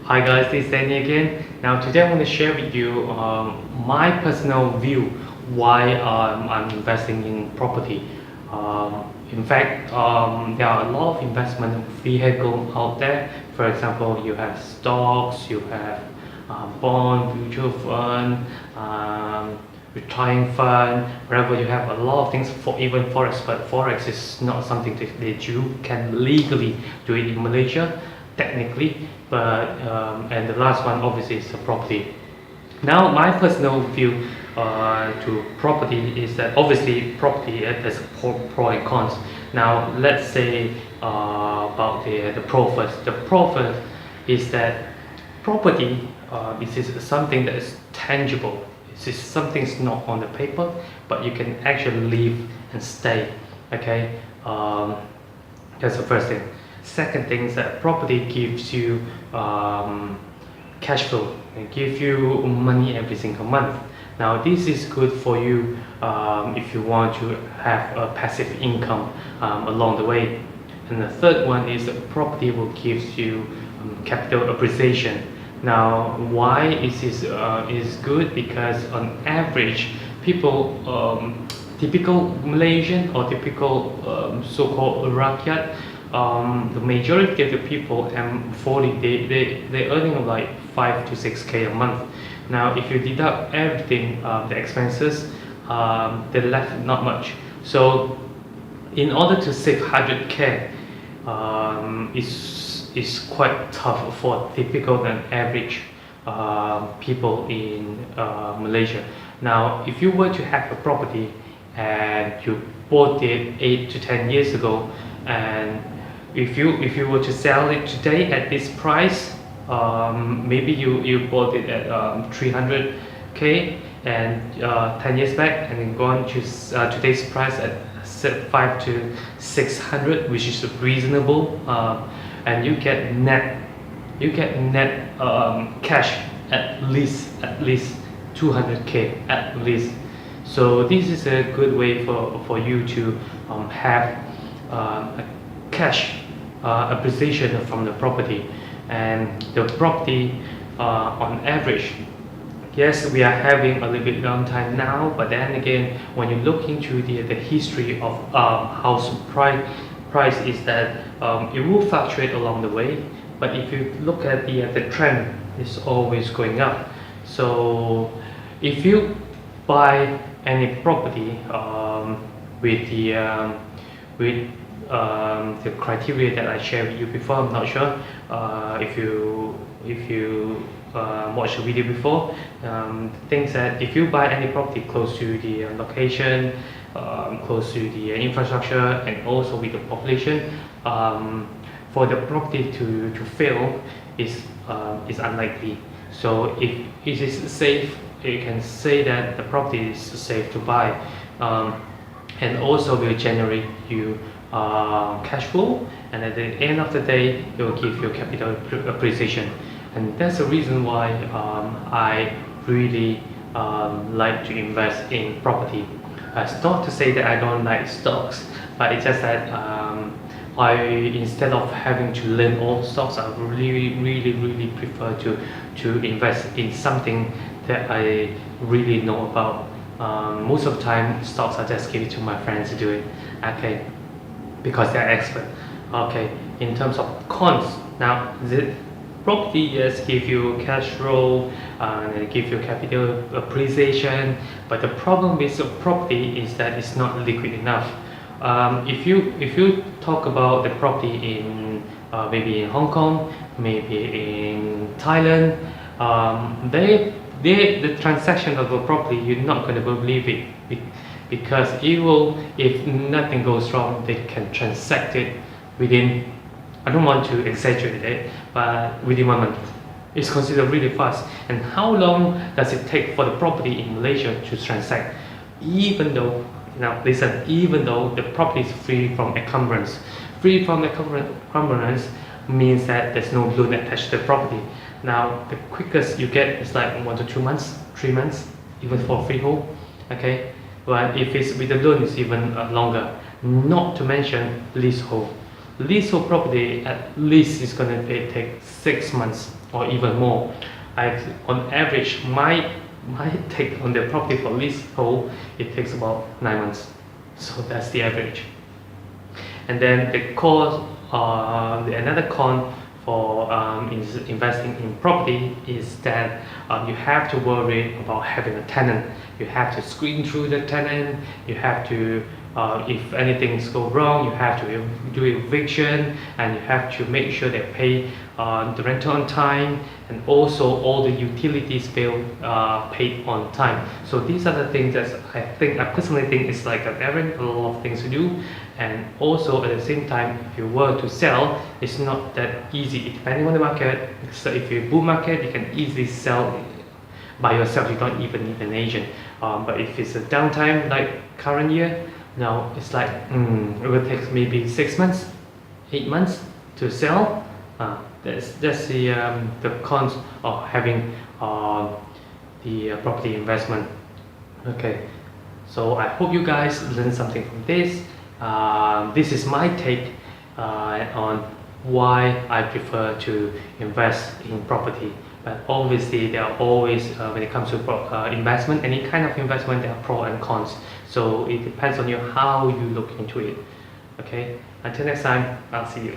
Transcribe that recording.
Hi guys, this is Danny again. Now today I want to share with you my personal view why I'm investing in property. In fact, there are a lot of investment vehicles out there. For example, you have stocks, you have bond, mutual fund, retirement fund, wherever you have a lot of things for even forex, but forex is not something that you can legally do it in Malaysia technically, but and the last one obviously is the property. Now my personal view to property is that obviously property has pro and cons. Now let's say about the pro first. The pro first is that property is something that is tangible. It's something that's not on the paper, but you can actually live and stay. Okay, that's the first thing. Second thing is that property gives you cash flow and gives you money every single month. Now this is good for you if you want to have a passive income along the way. And the third one is that property will give you capital appreciation. Now why is this is good? Because on average people typical Malaysian or typical so-called rakyat, the majority of the people M40 they're earning like 5 to 6k a month. Now if you deduct everything, the expenses, they're left not much. So in order to save 100k, is quite tough for typical and average people in Malaysia. Now if you were to have a property and you bought it 8 to 10 years ago, and if you were to sell it today at this price, maybe you bought it at 300k and 10 years back, and then gone to today's price at 5 to 600, which is reasonable, and you get net cash at least 200k at least. So this is a good way for you to have a cash appreciation from the property. And the property on average, yes, we are having a little bit downtime now, but then again, when you look into the history of house price is that it will fluctuate along the way, but if you look at the trend, it's always going up. So if you buy any property with the criteria that I shared with you before, I'm not sure if you watched the video before, things that if you buy any property close to the location, close to the infrastructure, and also with the population, for the property to fail is unlikely. So if it is safe, you can say that the property is safe to buy, and also will generate you cash flow, and at the end of the day it will give you capital appreciation. And that's the reason why I really like to invest in property. It's not to say that I don't like stocks, but it's just that instead of having to learn all stocks, I really prefer to invest in something that I really know about. Most of the time stocks I just give it to my friends to do it, okay, because they're expert. Okay, in terms of cons, now the property, yes, give you cash flow and give you capital appreciation, but the problem with the property is that it's not liquid enough. If you talk about the property in maybe in Hong Kong, maybe in Thailand, the transaction of a property, you're not going to believe it, because if nothing goes wrong, they can transact it within, I don't want to exaggerate it, but within 1 month. It's considered really fast. And how long does it take for the property in Malaysia to transact? Even though, now listen, even though the property is free from encumbrance. Free from encumbrance means that there's no loan attached to the property. Now the quickest you get is like 1 to 2 months, 3 months, even for freehold, okay? But if it's with the loan, it's even longer. Not to mention leasehold. Leasehold property at least is going to take 6 months or even more. On average, my take on the property for leasehold, it takes about 9 months. So that's the average. And then the cost, another con for investing in property is that you have to worry about having a tenant. You have to screen through the tenant. You have to, if anything goes wrong, you have to do eviction, and you have to make sure they pay the rental on time, and also all the utilities bill paid on time. So these are the things that I personally think is like a lot of things to do. And also at the same time, if you were to sell, it's not that easy. Depending on the market, so if you're a bull market, you can easily sell by yourself. You don't even need an agent. But if it's a downtime like current year, now it's like it will take maybe 6 months, 8 months to sell. That's the cons of having the property investment. Okay, so I hope you guys learned something from this. This is my take on why I prefer to invest in property. But obviously, there are always, when it comes to investment, any kind of investment, there are pros and cons. So it depends on you how you look into it. Okay, until next time, I'll see you.